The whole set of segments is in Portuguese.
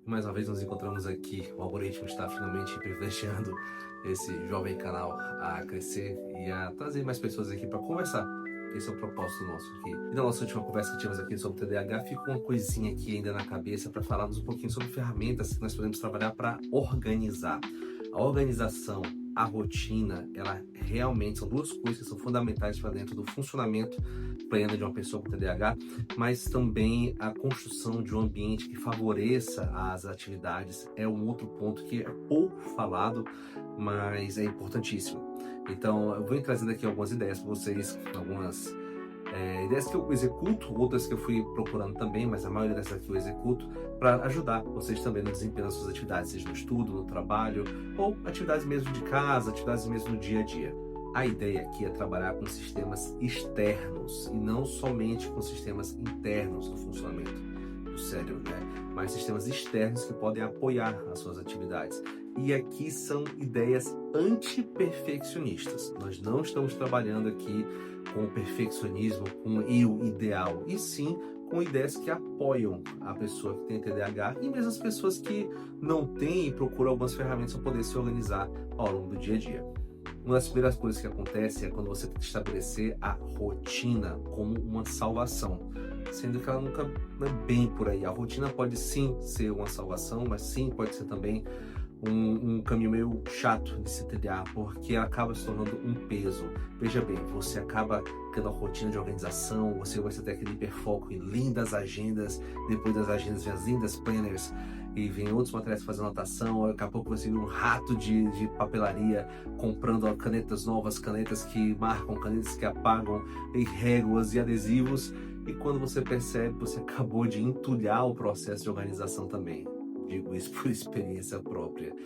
Mais uma vez nos encontramos aqui. O algoritmo está finalmente privilegiando esse jovem canal a crescer e a trazer mais pessoas aqui para conversar. Esse é o propósito nosso aqui. E na nossa última conversa que tivemos aqui sobre TDAH, ficou uma coisinha aqui ainda na cabeça para falarmos um pouquinho sobre ferramentas que nós podemos trabalhar para organizar. A organização, a rotina, ela realmente são duas coisas que são fundamentais para dentro do funcionamento pleno de uma pessoa com TDAH, mas também a construção de um ambiente que favoreça as atividades é um outro ponto que é pouco falado, mas é importantíssimo. Então, eu vou trazendo aqui algumas ideias para vocês, algumas ideias que eu executo, outras que eu fui procurando também, mas a maioria dessas aqui eu executo para ajudar vocês também no desempenho das suas atividades, seja no estudo, no trabalho, ou atividades mesmo de casa, atividades mesmo no dia a dia. A ideia aqui é trabalhar com sistemas externos e não somente com sistemas internos do funcionamento do cérebro, né? Mas sistemas externos que podem apoiar as suas atividades. E aqui são ideias anti-perfeccionistas. Nós não estamos trabalhando aqui com o perfeccionismo, com o eu ideal, e sim com ideias que apoiam a pessoa que tem TDAH e mesmo as pessoas que não têm e procuram algumas ferramentas para poder se organizar ao longo do dia a dia. Uma das primeiras coisas que acontece é quando você tem que estabelecer a rotina como uma salvação, sendo que ela nunca é bem por aí. A rotina pode sim ser uma salvação, mas sim pode ser também um caminho meio chato de se trilhar, porque ela acaba se tornando um peso. Veja bem, você acaba tendo a rotina de organização, você vai ter aquele hiperfoco em lindas agendas, depois das agendas vem as lindas planners, e vem outros materiais para fazer anotação, daqui a pouco você vira um rato de papelaria, comprando canetas novas, canetas que marcam, canetas que apagam, e réguas e adesivos, e quando você percebe, você acabou de entulhar o processo de organização também. Digo isso por experiência própria.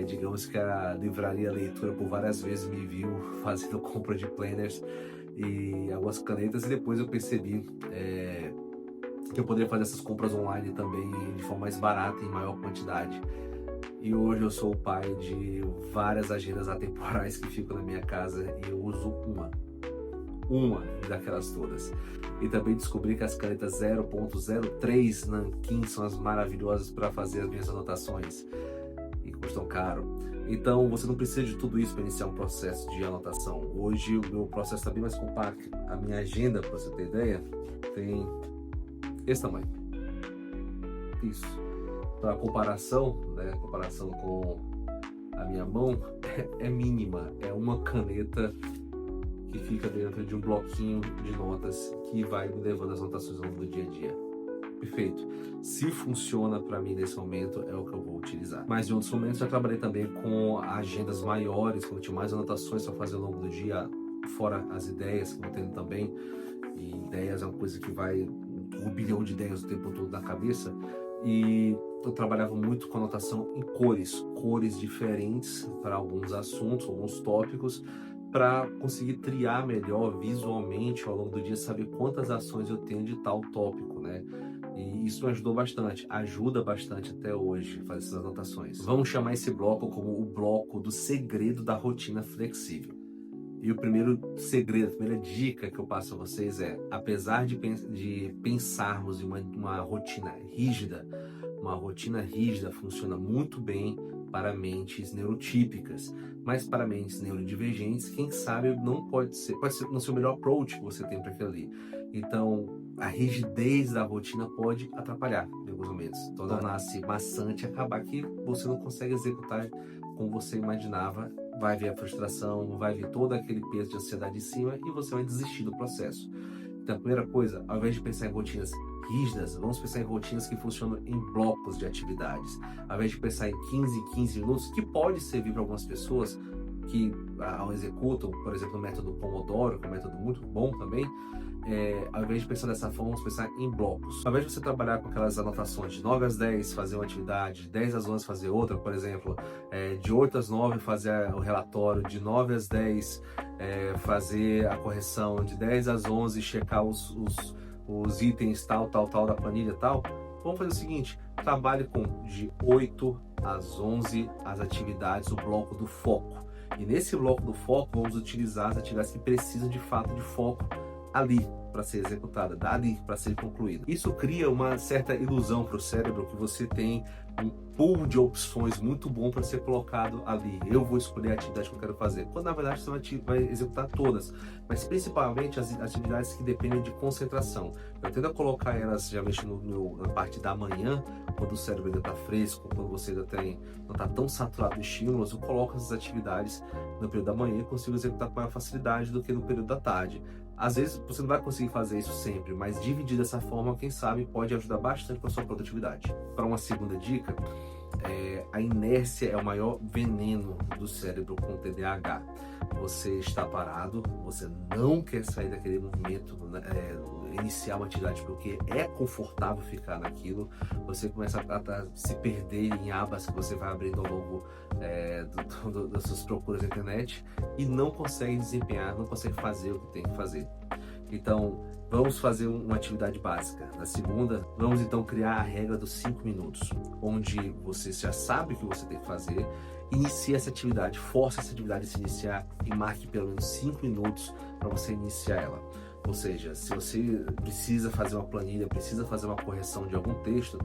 Digamos que a livraria Leitura por várias vezes me viu fazendo compra de planners e algumas canetas, e depois eu percebi que eu poderia fazer essas compras online também de forma mais barata e em maior quantidade. E hoje eu sou o pai de várias agendas atemporais que ficam na minha casa e eu uso uma daquelas todas. E também descobri que as canetas 0.03 Nankin são as maravilhosas para fazer as minhas anotações e custam caro. Então você não precisa de tudo isso para iniciar um processo de anotação. Hoje o meu processo está bem mais compacto. A minha agenda, para você ter ideia, tem esse tamanho. Isso. Para comparação, né, comparação com a minha mão, é mínima. É uma caneta que fica dentro de um bloquinho de notas que vai me levando as anotações ao longo do dia a dia. Perfeito. Se funciona para mim nesse momento, é o que eu vou utilizar. Mas em outros momentos já trabalhei também com agendas maiores, quando tinha mais anotações para fazer ao longo do dia, fora as ideias que eu vou tendo também. E ideias é uma coisa que vai um bilhão de ideias o tempo todo na cabeça. E eu trabalhava muito com anotação em cores diferentes para alguns assuntos, alguns tópicos, para conseguir triar melhor visualmente ao longo do dia, saber quantas ações eu tenho de tal tópico, né? E isso me ajudou bastante, ajuda bastante até hoje fazer essas anotações. Vamos chamar esse bloco como o bloco do segredo da rotina flexível. E o primeiro segredo, a primeira dica que eu passo a vocês é, apesar de pensarmos em uma rotina rígida funciona muito bem para mentes neurotípicas, mas para mentes neurodivergentes, quem sabe pode ser não ser o melhor approach que você tem para aquilo ali. Então, a rigidez da rotina pode atrapalhar em alguns momentos, tornar-se maçante, acabar que você não consegue executar como você imaginava, vai vir a frustração, vai vir todo aquele peso de ansiedade em cima e você vai desistir do processo. Então, a primeira coisa, ao invés de pensar em rotinas rígidas, vamos pensar em rotinas que funcionam em blocos de atividades. Ao invés de pensar em 15 minutos, que pode servir para algumas pessoas que executam, por exemplo, o método Pomodoro, que é um método muito bom também, ao invés de pensar dessa forma, vamos pensar em blocos. Ao invés de você trabalhar com aquelas anotações de 9 às 10 fazer uma atividade, de 10 às 11 fazer outra, por exemplo, de 8 às 9 fazer o relatório, de 9 às 10 fazer a correção, de 10 às 11 checar os itens tal da planilha tal, vamos fazer o seguinte, trabalhe com de 8 às 11 as atividades, o bloco do foco. E nesse bloco do foco vamos utilizar as atividades que precisam de fato de foco ali para ser executada, ali para ser concluída. Isso cria uma certa ilusão para o cérebro que você tem um pool de opções muito bom para ser colocado ali. Eu vou escolher a atividade que eu quero fazer, quando na verdade você vai executar todas, mas principalmente as atividades que dependem de concentração. Eu tento colocar elas geralmente na parte da manhã, quando o cérebro ainda está fresco, quando você ainda não está tão saturado de estímulos. Eu coloco essas atividades no período da manhã e consigo executar com maior facilidade do que no período da tarde. Às vezes você não vai conseguir fazer isso sempre, mas dividir dessa forma, quem sabe, pode ajudar bastante com a sua produtividade. Para uma segunda dica, a inércia é o maior veneno do cérebro com TDAH. Você está parado, você não quer sair daquele movimento, iniciar uma atividade porque é confortável ficar naquilo. Você começa a se perder em abas que você vai abrindo ao longo das suas procuras na internet e não consegue desempenhar, não consegue fazer o que tem que fazer. Então, vamos fazer uma atividade básica. Na segunda, vamos então criar a regra dos 5 minutos, onde você já sabe o que você tem que fazer, inicie essa atividade, force essa atividade a se iniciar e marque pelo menos 5 minutos para você iniciar ela. Ou seja, se você precisa fazer uma planilha, precisa fazer uma correção de algum texto,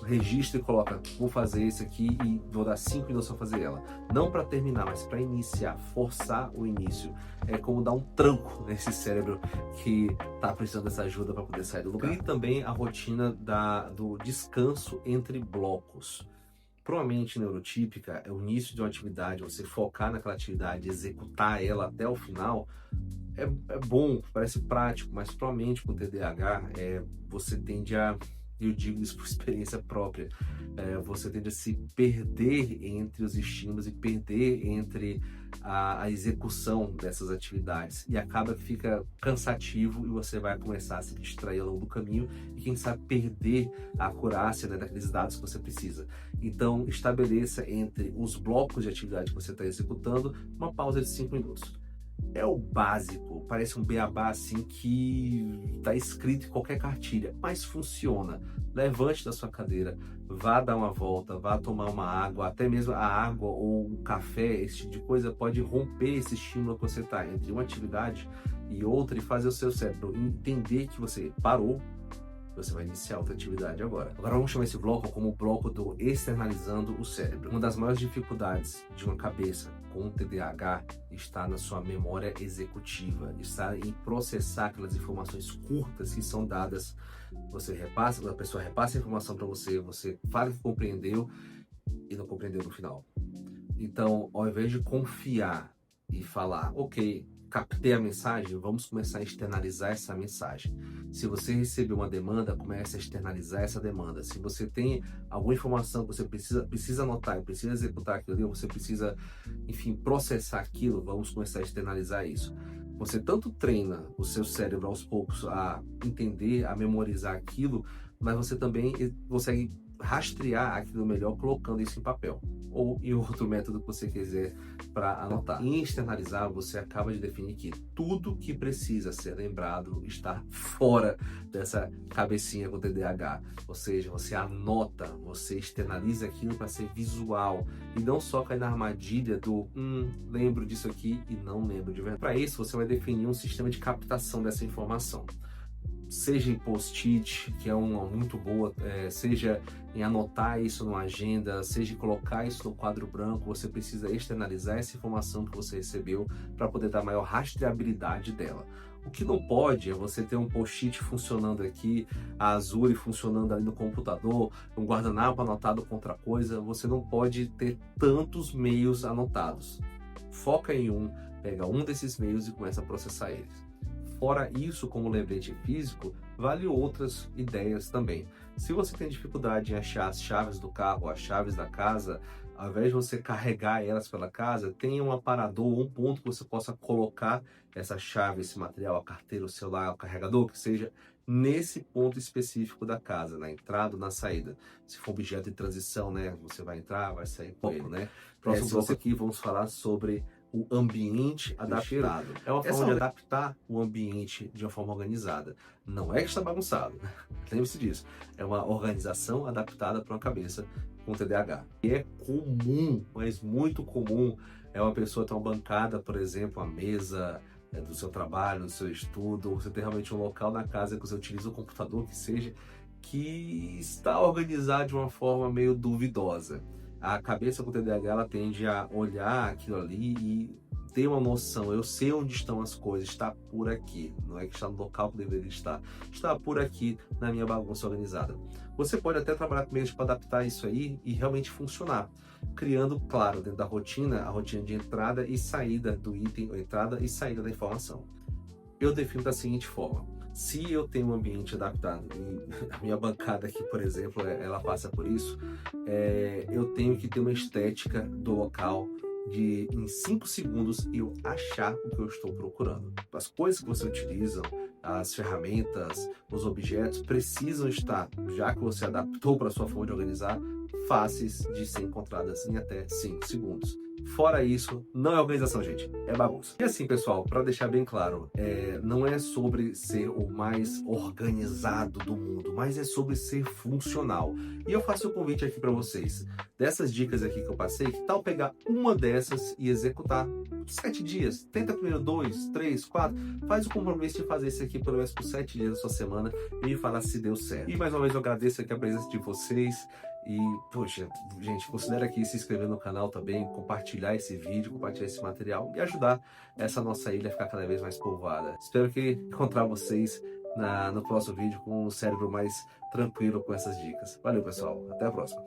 registra e coloca, vou fazer isso aqui e vou dar 5 minutos para fazer ela. Não para terminar, mas para iniciar, forçar o início. É como dar um tranco nesse cérebro que está precisando dessa ajuda para poder sair do lugar. E também a rotina do descanso entre blocos. Para uma mente neurotípica, o início de uma atividade, você focar naquela atividade, executar ela até o final, é bom, parece prático, mas para uma mente com TDAH, você tende a, eu digo isso por experiência própria, você tende a se perder entre os estímulos e perder entre a execução dessas atividades, e acaba que fica cansativo e você vai começar a se distrair ao longo do caminho e quem sabe perder a acurácia, daqueles dados que você precisa. Então estabeleça entre os blocos de atividade que você está executando uma pausa de 5 minutos. É o básico, parece um beabá assim que está escrito em qualquer cartilha, mas funciona. Levante da sua cadeira, vá dar uma volta, vá tomar uma água, até mesmo a água ou o café, esse tipo de coisa pode romper esse estímulo que você está entre uma atividade e outra e fazer o seu cérebro entender que você parou. Você vai iniciar outra atividade agora. Agora vamos chamar esse bloco como o bloco do externalizando o cérebro. Uma das maiores dificuldades de uma cabeça com TDAH está na sua memória executiva, está em processar aquelas informações curtas que são dadas. Você repassa, a pessoa repassa a informação para você, você fala que compreendeu e não compreendeu no final. Então, ao invés de confiar e falar, ok, captei a mensagem, vamos começar a externalizar essa mensagem. Se você recebeu uma demanda, comece a externalizar essa demanda. Se você tem alguma informação que você precisa anotar e precisa executar aquilo, você precisa, enfim, processar aquilo, vamos começar a externalizar isso. Você tanto treina o seu cérebro aos poucos a entender, a memorizar aquilo, mas você também consegue rastrear aquilo melhor colocando isso em papel ou em outro método que você quiser para anotar. Em externalizar, você acaba de definir que tudo que precisa ser lembrado está fora dessa cabecinha com TDAH, ou seja, você anota, você externaliza aquilo para ser visual e não só cair na armadilha do lembro disso aqui e não lembro de verdade. Para isso, você vai definir um sistema de captação dessa informação. Seja em post-it, que é uma muito boa, seja em anotar isso numa agenda, seja em colocar isso no quadro branco, você precisa externalizar essa informação que você recebeu para poder dar maior rastreabilidade dela. O que não pode é você ter um post-it funcionando aqui, a Azure funcionando ali no computador, um guardanapo anotado com outra coisa. Você não pode ter tantos meios anotados. Foca em um, pega um desses meios e começa a processar eles. Fora isso, como lembrete físico, vale outras ideias também. Se você tem dificuldade em achar as chaves do carro, as chaves da casa, ao invés de você carregar elas pela casa, tenha um aparador, um ponto que você possa colocar essa chave, esse material, a carteira, o celular, o carregador, que seja nesse ponto específico da casa, na entrada ou na saída. Se for objeto de transição, você vai entrar, vai sair com ele, Próximo bloco aqui, vamos falar sobre o ambiente adaptado. É uma forma de adaptar o ambiente de uma forma organizada. Não é que está bagunçado, lembre-se disso. É uma organização adaptada para uma cabeça com TDAH. E é comum, mas muito comum, uma pessoa ter uma bancada, por exemplo, a mesa, do seu trabalho, do seu estudo, ou você tem realmente um local na casa que você utiliza o computador, que seja, que está organizado de uma forma meio duvidosa. A cabeça com TDAH ela tende a olhar aquilo ali e ter uma noção, eu sei onde estão as coisas, está por aqui, não é que está no local que deveria estar, está por aqui na minha bagunça organizada. Você pode até trabalhar com meios para adaptar isso aí e realmente funcionar, criando, claro, dentro da rotina, a rotina de entrada e saída do item, ou entrada e saída da informação. Eu defino da seguinte forma: se eu tenho um ambiente adaptado, e a minha bancada aqui, por exemplo, ela passa por isso, eu tenho que ter uma estética do local de, em 5 segundos, eu achar o que eu estou procurando. As coisas que você utiliza, as ferramentas, os objetos, precisam estar, já que você adaptou para a sua forma de organizar, fáceis de ser encontradas em até 5 segundos. Fora isso, não é organização, gente, é bagunça. E assim, pessoal, para deixar bem claro, não é sobre ser o mais organizado do mundo, mas é sobre ser funcional. E eu faço o convite aqui para vocês, dessas dicas aqui que eu passei, que tal pegar uma dessas e executar 7 dias? Tenta primeiro 2, 3, 4, faz o compromisso de fazer isso aqui pelo menos por 7 dias da sua semana e me fala se deu certo. E mais uma vez eu agradeço aqui a presença de vocês. E, poxa, gente, considera aqui se inscrever no canal também, compartilhar esse vídeo, compartilhar esse material e ajudar essa nossa ilha a ficar cada vez mais povoada. Espero que encontrar vocês no próximo vídeo com um cérebro mais tranquilo com essas dicas. Valeu, pessoal. Até a próxima.